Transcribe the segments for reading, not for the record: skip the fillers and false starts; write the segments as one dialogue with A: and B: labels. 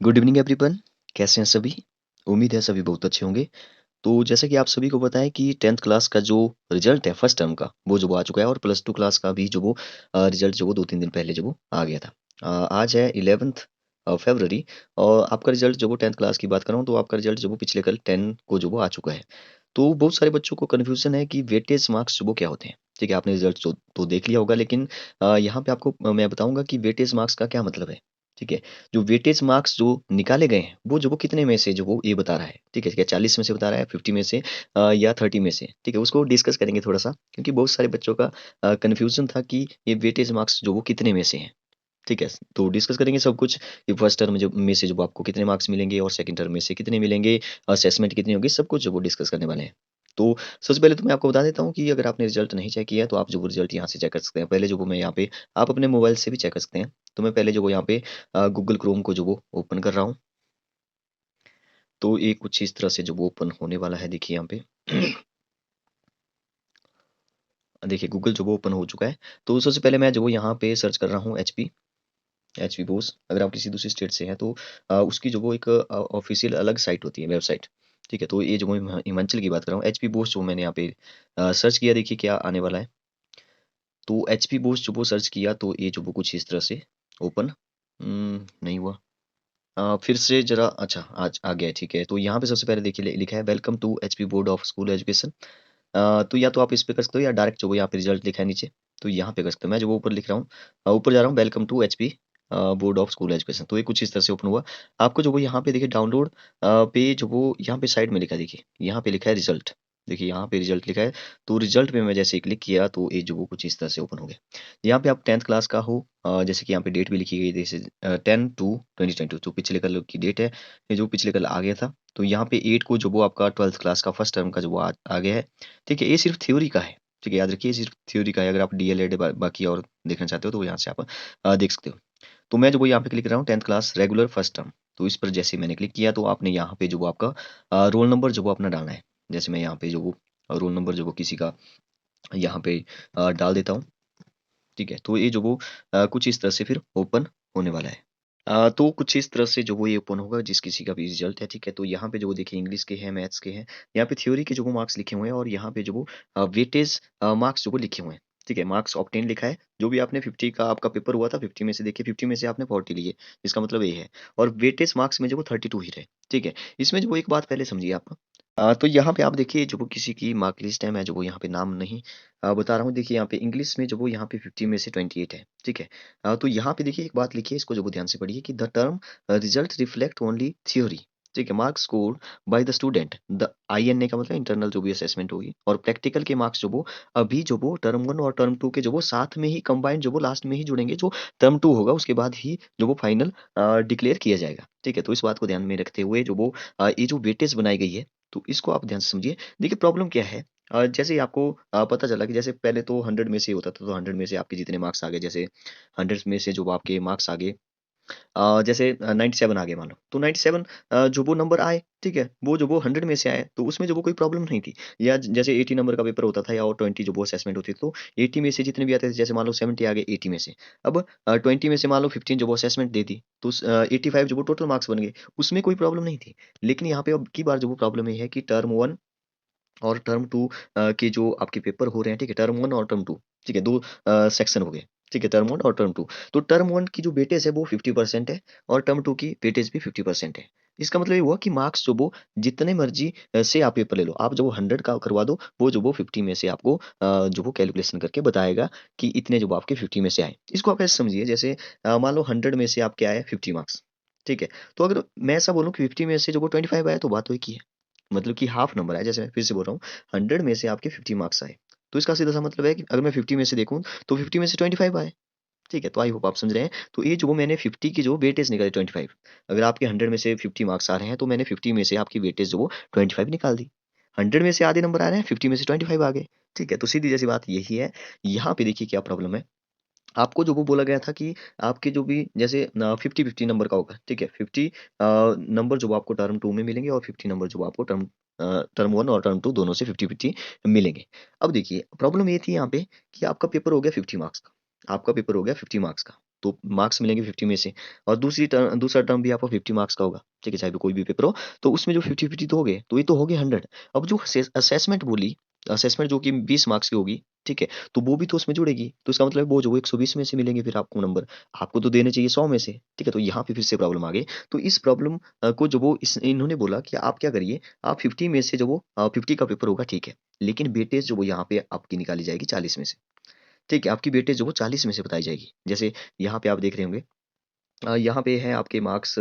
A: Good evening everyone. कैसे हैं सभी? उम्मीद है सभी बहुत अच्छे होंगे। तो जैसा कि आप सभी को पता है कि 10th क्लास का जो रिजल्ट है फर्स्ट टर्म का वो आ चुका है और प्लस टू क्लास का भी रिजल्ट दो तीन दिन पहले आ गया था। आज है 11th फरवरी। और आपका रिजल्ट 10th क्लास की बात कर रहा हूँ तो आपका रिजल्ट पिछले कल 10 को आ चुका है। तो बहुत सारे बच्चों को कन्फ्यूजन है कि वेटेज मार्क्स क्या होते हैं। ठीक है, आपने रिजल्ट तो देख लिया होगा, लेकिन यहाँ पे आपको मैं बताऊंगा कि वेटेज मार्क्स का क्या मतलब है। ठीक है, जो वेटेज मार्क्स निकाले गए हैं वो कितने में से ये बता रहा है। ठीक है, क्या 40 में से बता रहा है, 50 में से या 30 में से। ठीक है, उसको डिस्कस करेंगे थोड़ा सा, क्योंकि बहुत सारे बच्चों का कन्फ्यूजन था कि ये वेटेज मार्क्स कितने में से हैं। ठीक है, तो डिस्कस करेंगे सब कुछ कि फर्स्ट टर्म में से आपको कितने मार्क्स मिलेंगे और सेकंड टर्म में से कितने मिलेंगे, असेसमेंट कितनी होगी, सब कुछ डिस्कस करने वाले हैं। तो सबसे पहले तो मैं आपको बता देता हूँ कि अगर आपने रिजल्ट नहीं चेक किया है तो आप रिजल्ट यहाँ से चेक कर सकते हैं। पहले मैं यहाँ पे आप अपने मोबाइल से भी चेक कर सकते हैं। तो मैं पहले यहाँ पे गूगल क्रोम को ओपन कर रहा हूँ। तो ये कुछ इस तरह से ओपन होने वाला है, देखिए यहाँ पे। देखिए गूगल ओपन हो चुका है। तो सबसे पहले मैं यहाँ पे सर्च कर रहा हूँ एचपी बोस। अगर आप किसी दूसरी स्टेट से हैं तो उसकी एक ऑफिशियल अलग साइट होती है, वेबसाइट। ठीक है, तो ये मैं हिमाचल की बात कर रहा हूँ। एचपी बोस मैंने यहाँ पे सर्च किया, देखिए क्या आने वाला है। तो एचपी बोस सर्च किया तो ये कुछ इस तरह से ओपन नहीं हुआ। फिर से जरा, अच्छा आज आ गया है। ठीक है, तो यहाँ पे सबसे पहले देखिए लिखा है welcome to HP board of school education. तो या तो आप इस पे कर सकते हो या डायरेक्ट यहाँ पे रिजल्ट लिखा है नीचे, तो यहाँ पे कर सकते हो। मैं ऊपर लिख रहा हूँ, ऊपर जा रहा हूँ, welcome to HP board of school education. तो ये कुछ इस तरह से ओपन हुआ। आपको यहाँ पे देखिए डाउनलोड पे यहाँ पे साइड में लिखा है, देखिए यहाँ पे लिखा है रिजल्ट। देखिए यहाँ पे रिजल्ट लिखा है। तो रिजल्ट पे मैं जैसे क्लिक किया तो ये वो कुछ इस तरह से ओपन हो गया। यहाँ पे आप 10th क्लास का हो, जैसे कि यहाँ पे डेट भी लिखी गई, जैसे 10/2/2022 जो पिछले कल की डेट है। ये पिछले कल आ गया था। तो यहाँ पे 8 को वो आपका 12th क्लास का फर्स्ट टर्म का आ गया है। ठीक है, ये सिर्फ थ्योरी का है। ठीक है, याद रखिए सिर्फ थ्योरी का है। अगर आप डीएलएड बाकी और देखना चाहते हो तो यहाँ से आप देख सकते हो। तो मैं यहाँ पे क्लिक कर रहा हूँ 10th class regular first term. तो इस पर जैसे मैंने क्लिक किया तो आपने यहाँ पे आपका रोल नंबर अपना डालना है। जैसे मैं यहाँ पे रोल नंबर किसी का यहाँ पे डाल देता हूँ। ठीक है, तो ये कुछ इस तरह से फिर ओपन होने वाला है। तो कुछ इस तरह से ये ओपन होगा जिस किसी का भी रिजल्ट है। ठीक है, तो यहाँ पे देखिए इंग्लिश के हैं, मैथ्स के हैं। यहाँ पे थ्योरी के मार्क्स लिखे हुए हैं और यहाँ पे वेटेज मार्क्स लिखे हुए हैं। ठीक है, मार्क्स ऑब्टेन लिखा है। जो भी आपने 50 का आपका पेपर हुआ था, 50 में से देखिए 50 में से आपने 40 लिए, इसका मतलब ये है। और वेटेज मार्क्स में 32 ही रहे। ठीक है, इसमें एक बात पहले समझिए आप। तो यहाँ पे आप देखिए किसी की मार्क लिस्ट है, मैं यहाँ पे नाम नहीं बता रहा हूँ। देखिए यहाँ पे इंग्लिश में यहाँ पे 50 में से 28 है। ठीक है, तो यहाँ पे देखिए एक बात लिखिए, इसको ध्यान से पढ़िए कि the term result reflect only theory. ठीक है, marks scored by the student, the INA का मतलब इंटरनल भी असेसमेंट होगी, और प्रैक्टिकल के मार्क्स अभी टर्म 1 और टर्म 2 के साथ में ही कंबाइंड लास्ट में ही जुड़ेंगे। जो टर्म 2 होगा उसके बाद ही फाइनल डिक्लेयर किया जाएगा। ठीक है, तो इस बात को ध्यान में रखते हुए ये वेटेज बनाई गई है, तो इसको आप ध्यान से समझिए। देखिए प्रॉब्लम क्या है, जैसे ही आपको पता चला कि जैसे पहले तो 100 में से होता था, तो 100 में से आपके जितने मार्क्स आ गए, जैसे 100 में से आपके मार्क्स आ गए, जैसे 97 आ गए मान लो, तो 97 वो नंबर आए। ठीक है, वो 100 में से आए तो उसमें कोई प्रॉब्लम नहीं थी। या जैसे 80 नंबर का पेपर होता था या और 20 वो असेसमेंट होती थी, तो 80 में से जितने भी आते थे, जैसे मान लो 70 आ गए 80 में से। अब 20 में से मान लो 15 वो असेसमेंट दे दी, तो 85 टोटल मार्क्स बन गए, उसमें कोई प्रॉब्लम नहीं थी। लेकिन यहाँ पे अब की बार प्रॉब्लम ये है कि टर्म 1 और टर्म 2 के आपके पेपर हो रहे हैं। ठीक है, टर्म 1 और टर्म 2, ठीक है, 2 सेक्शन हो गए। ठीक है, टर्म 1 और टर्म 2। तो टर्म 1 की वेटेज है वो 50% है और टर्म 2 की वेटेज भी 50% है। इसका मतलब ये हुआ कि मार्क्स जितने मर्जी से आप पेपर ले लो, आप 100 का करवा दो, वो 50 में से आपको कैलकुलेशन करके बताएगा कि इतने आपके 50 में से आए। इसको आप ऐसे समझिए, जैसे मान लो 100 में से आपके आए 50 मार्क्स। ठीक है, तो अगर मैं ऐसा बोलूँ कि 50 में से 25 आया, तो बात तो एक ही है, मतलब कि हाफ नंबर आया। जैसे मैं फिर से बोल रहा हूँ, 100 में से आपके 50 मार्क्स आए, तो इसका सीधा सा मतलब है कि अगर मैं 50 में से देखूं तो 50 में से 25 आए। ठीक है, तो आई होप आप समझ रहे हैं। तो ये मैंने 50 की वेटेज निकाली 25। अगर आपके 100 में से 50 मार्क्स आ रहे हैं तो मैंने 50 में से आपकी वेटेज 25 निकाल दी। 100 में से आधे नंबर आ रहे हैं, 50 में से 25 आ गए। ठीक है, तो सीधी जैसी बात यही है। यहाँ पे देखिए क्या प्रॉब्लम है। आपको बोला गया था कि आपके भी जैसे 50-50 नंबर का होगा। ठीक है, 50 नंबर आपको टर्म 2 में मिलेंगे और 50 नंबर आपको टर्म 1 और टर्म 2 दोनों से 50-50 मिलेंगे। अब देखिए प्रॉब्लम ये थी यहाँ पे कि आपका पेपर हो गया 50 मार्क्स का, आपका पेपर हो गया 50 मार्क्स का। तो मार्क्स मिलेंगे 50 में से, और दूसरा टर्म भी आपको 50 मार्क्स का होगा, ठीक है, चाहे कोई भी पेपर हो, तो उसमें जो 50-50 दोगे तो ये तो हो गए 100। अब जो असेसमेंट बोली, असेसमेंट जो कि 20 मार्क्स की होगी, ठीक है, तो वो भी तो उसमें जुड़ेगी, तो इसका मतलब वो जो 120 में से मिलेंगे फिर आपको नंबर, आपको तो देने चाहिए 100 में से, ठीक है, तो यहाँ पे फिर से प्रॉब्लम आ गई। तो इस प्रॉब्लम को जो वो इन्होंने बोला कि आप क्या करिए, आप 50 में से जो वो 50 का पेपर होगा, ठीक है, लेकिन वेटेज जो वो यहाँ पे आपकी निकाली जाएगी 40 में से, ठीक है, आपकी वेटेज जो वो 40 में से बताई जाएगी। जैसे यहाँ पे आप देख रहे होंगे, यहाँ पे है आपके मार्क्स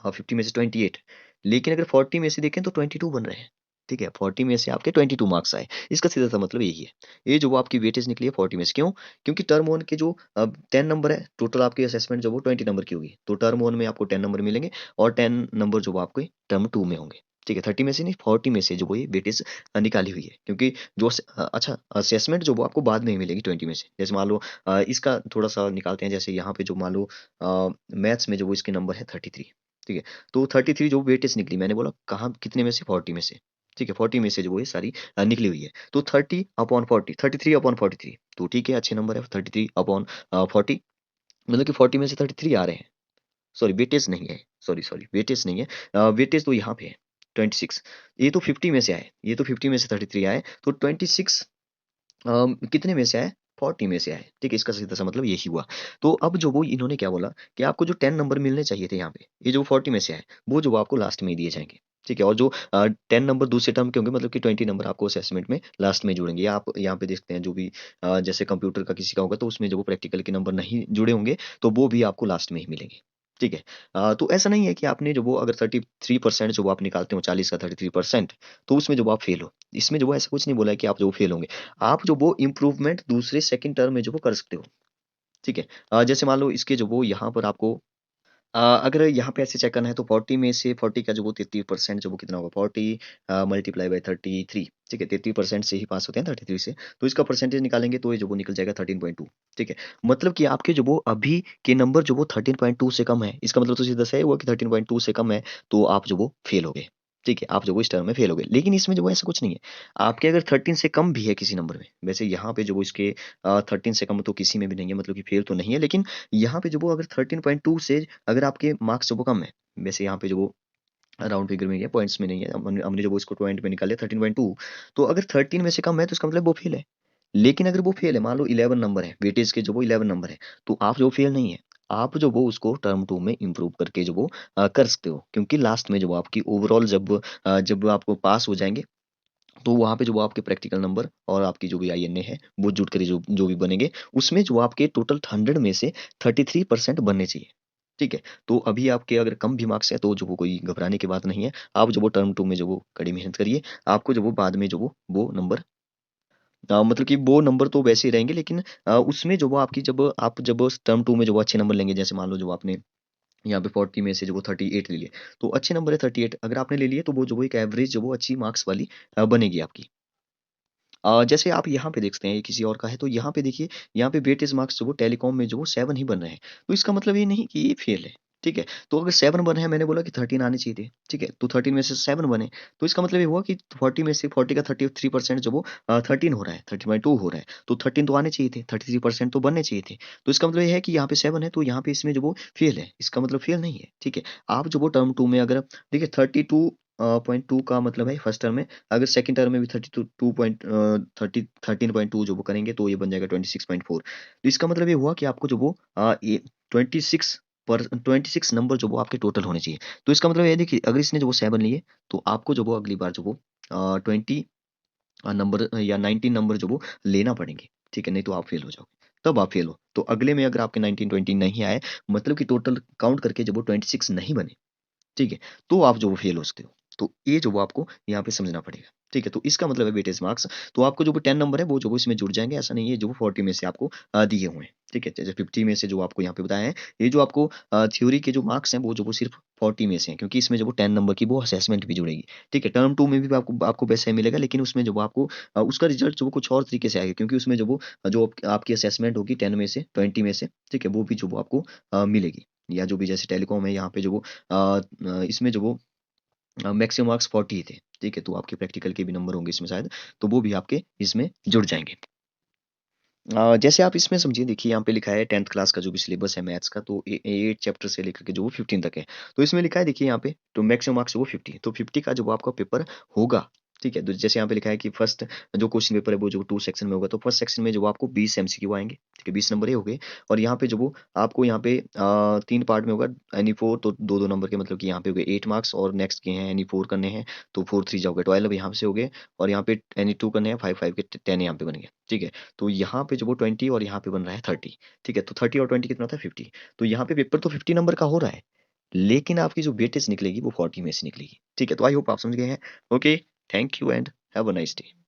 A: 50 में से 28, लेकिन अगर 40 में से देखें तो 22 बन रहे हैं, ठीक है, 40 में से आपके 22 मार्क्स आए, इसका सीधा सा मतलब यही है। ये जो वो आपकी वेटेज निकली है 40 में से, क्यों? क्योंकि टर्म वन के जो 10 नंबर है, टोटल आपकी असेसमेंट जो वो 20 नंबर की होगी, तो टर्म वन में आपको 10 नंबर मिलेंगे, और 10 नंबर जो वो आपके टर्म टू में होंगे, ठीक है, 30 में से नहीं, 40 में से जो वो ये वेटेज निकाली हुई है, क्योंकि अच्छा, असेसमेंट जो वो आपको बाद में ही मिलेगी 20 में से। जैसे मान लो इसका थोड़ा सा निकालते हैं, जैसे यहाँ पे जो मान लो मैथ्स में जो वो इसके नंबर है 33, ठीक है, तो 33 जो वेटेज निकली, मैंने बोला कहाँ कितने में से, 40 में से, ठीक है, 40 में से जो वो ये सारी निकली हुई है, तो 30/40, 33/43, तो ठीक है, अच्छे नंबर है 33/40, मतलब कि 40 में से 33 आ रहे हैं। सॉरी वेटेज नहीं है, सॉरी सॉरी वेटेज नहीं है, वेटेज तो यहाँ पे है 26, ये तो 50 में से आए, ये तो 50 में से 33 आए, तो 26 कितने में से आए, 40 में से आए, ठीक है, इसका सीधा सा मतलब यही हुआ। तो अब जो वो इन्होंने क्या बोला कि आपको जो 10 नंबर मिलने चाहिए थे यहाँ पे, ये जो 40 में से आए, वो जो आपको लास्ट में ही दिए जाएंगे, ठीक है, और जो 10 नंबर दूसरे टर्म के होंगे, मतलब कि 20 नंबर आपको असेसमेंट में लास्ट में जुड़ेंगे। या आप यहाँ पे देखते हैं जो भी जैसे कंप्यूटर का किसी का होगा, तो उसमें जो वो प्रैक्टिकल के नंबर नहीं जुड़े होंगे, तो वो भी आपको लास्ट में ही मिलेंगे, ठीक है। तो ऐसा नहीं है कि आपने जो वो अगर 33% जो वो आप निकालते हो 40 का 33%, तो उसमें जो वो आप फेल हो, इसमें जो वो ऐसा कुछ नहीं बोला है कि आप जो फेल होंगे, आप जो वो इम्प्रूवमेंट दूसरे सेकंड टर्म में जो वो कर सकते हो, ठीक है। जैसे मान लो इसके जो वो यहाँ पर आपको अगर यहाँ पे ऐसे चेक करना है, तो 40 में से 40 का जो वो 33% जो वो कितना होगा, 40 मल्टीप्लाई बाय 33, ठीक है, 33% से ही पास होते हैं 33 से, तो इसका परसेंटेज निकालेंगे तो ये जो वो निकल जाएगा 13.2, ठीक है, मतलब कि आपके जो वो अभी के नंबर जो वो 13.2 से कम है, इसका मतलब तो सीधा सा है हुआ कि 13.2 से कम है, तो आप जो वो फेल हो गए, ठीक है, आप जो वो इस टर्म में फेल हो गए। लेकिन इसमें जो वो ऐसा कुछ नहीं है, आपके अगर 13 से कम भी है किसी नंबर में, वैसे यहाँ पे जो वो इसके 13 से कम तो किसी में भी नहीं है, मतलब कि फेल तो नहीं है, लेकिन यहाँ पे जो वो अगर 13.2 से अगर आपके मार्क्स जो वो कम है, वैसे यहाँ पे जो वो राउंड फिगर में ही है, पॉइंट्स में नहीं है, हमने जो वो इसको पॉइंट में निकाले 13.2, तो अगर 13 में से कम है तो इसका मतलब वो फेल है। लेकिन अगर वो फेल है, मान लो 11 नंबर है, वेटेज के जो वो 11 नंबर है, तो आप जो फेल नहीं है, आप जो वो उसको टर्म टू में इम्प्रूव करके जो वो कर सकते हो, क्योंकि लास्ट में जो वो आपकी ओवरऑल जब आपको पास हो जाएंगे, तो वहाँ पे जो वो आपके प्रैक्टिकल नंबर और आपकी जो भी आईएनए है, वो जुट कर जो जो भी बनेंगे, उसमें जो आपके टोटल 100 में से 33% बनने चाहिए, ठीक है। तो अभी आपके अगर कम भी मार्क्स है, तो जो वो कोई घबराने की बात नहीं है, आप जो वो टर्म टू में जो वो कड़ी मेहनत करिए, आपको जो वो बाद में जो वो नंबर मतलब कि वो नंबर तो वैसे ही रहेंगे, लेकिन उसमें जो वो आपकी जब टर्म टू में जो वो अच्छे नंबर लेंगे, जैसे मान लो जो आपने यहाँ पे 40 में से जो वो 38 ले लिए, तो अच्छे नंबर है 38 अगर आपने ले लिए, तो वो जो वो एक एवरेज जो वो अच्छी मार्क्स वाली बनेगी आपकी। जैसे आप यहाँ पे देख सकते हैं, ये किसी और का है, तो यहाँ पे देखिए, यहाँ पे वेटेज मार्क्स जो वो टेलीकॉम में जो वो 7 ही बन रहे हैं, तो इसका मतलब ये नहीं कि ये फेल है, ठीक है। तो अगर 7 बने हैं, मैंने बोला कि 13 आने चाहिए थे, ठीक है, तो 13 में से 7 बने, तो इसका मतलब ये हुआ कि 40 में से 40 का 33% जो वो 13 हो रहा है, 13.2 हो रहा है, तो 13 तो आने चाहिए थे, 33% तो बनने चाहिए थे, तो इसका मतलब ये है कि यहाँ पे 7 है, तो यहाँ पे इसमें जो वो फेल है, इसका मतलब फेल नहीं है, ठीक है। आप जो वो टर्म टू में अगर देखिए 32.2 का मतलब है फर्स्ट टर्म में, अगर सेकंड टर्म में भी 13.2 जो वो करेंगे, तो ये बन जाएगा 26.4, तो इसका मतलब ये हुआ कि आपको जो वो ये 26 पर 26 नंबर जो वो आपके टोटल होने चाहिए, तो इसका मतलब ये देखिए, अगर इसने जो वो 7 लिए, तो आपको जो वो अगली बार जो वो 20 नंबर या 19 नंबर जो वो लेना पड़ेंगे, ठीक है, नहीं तो आप फेल हो जाओगे, तब आप फेल हो। तो अगले में अगर आपके 19-20 नहीं आए, मतलब कि टोटल काउंट करके जब वो 26 नहीं बने, ठीक है, तो आप जो वो फेल हो सकते हो। तो ये जो वो आपको यहाँ पे समझना पड़ेगा, ठीक है, तो इसका मतलब है वेटेज मार्क्स, तो आपको जो वो 10 नंबर है, वो जो वो इसमें जुड़ जाएंगे, ऐसा नहीं है जो वो 40 में से आपको दिए हुए हैं, ठीक है, जैसे 50 में से जो आपको यहाँ पे बताया है, ये जो आपको थ्योरी के जो मार्क्स हैं, वो जो वो सिर्फ 40 में से हैं, क्योंकि इसमें जो वो 10 नंबर की वो असेसमेंट भी जुड़ेगी, ठीक है। टर्म टू में भी आपको आपको वैसा ही मिलेगा, लेकिन उसमें जो वो आपको उसका रिजल्ट जो वो कुछ और तरीके से आएगा, क्योंकि उसमें जो वो आपकी असेसमेंट होगी 10 में से 20 में से, ठीक है, वो भी जो वो आपको मिलेगी, या जो भी जैसे टेलीकॉम है, यहाँ पे जो वो इसमें जो वो मैक्सिमम मार्क्स 40 ही थे, ठीक है, तो आपके प्रैक्टिकल के भी नंबर होंगे इसमें शायद, तो वो भी आपके इसमें जुड़ जाएंगे। जैसे आप इसमें समझिए, देखिए यहाँ पे लिखा है 10th क्लास का जो भी सिलेबस है मैथ्स का, तो 8 चैप्टर से लेकर के जो वो 15 तक है। तो इसमें लिखा है, देखिए यहाँ पे, तो मैक्सिमम मार्क्स वो 50, तो 50 का जो वो आपका पेपर होगा, ठीक है? तो जैसे यहाँ पे लिखा है कि फर्स्ट जो क्वेश्चन पेपर है वो जो 2 सेक्शन में होगा, तो फर्स्ट सेक्शन में जो आपको 20 एमसीक्यू आएँगे, ठीक है? 20 नंबर ये हो गए। और यहाँ पे जो वो आपको यहाँ पे 3 पार्ट में होगा, एनी 4, तो 2-2 नंबर के, मतलब कि यहाँ पे हो गए 8 मार्क्स, और नेक्स्ट के हैं एनी 4 करने हैं, तो 4 3 जा हो गए 12 यहाँ से हो गए, और यहाँ पे एनी 2 करने हैं, 5 5 के 10 यहाँ पे बन गए, ठीक है? तो यहाँ पे जो वो 20 और यहाँ पे बन रहा है 30, ठीक है? तो 30 और 20 कितना होता है 50। तो यहाँ पे पेपर तो 50 नंबर का हो रहा है, लेकिन आपकी जो वेटेज निकलेगी वो 40 में से निकलेगी, ठीक है? तो आई होप आप समझ गए हैं। Okay, thank you and have a nice day.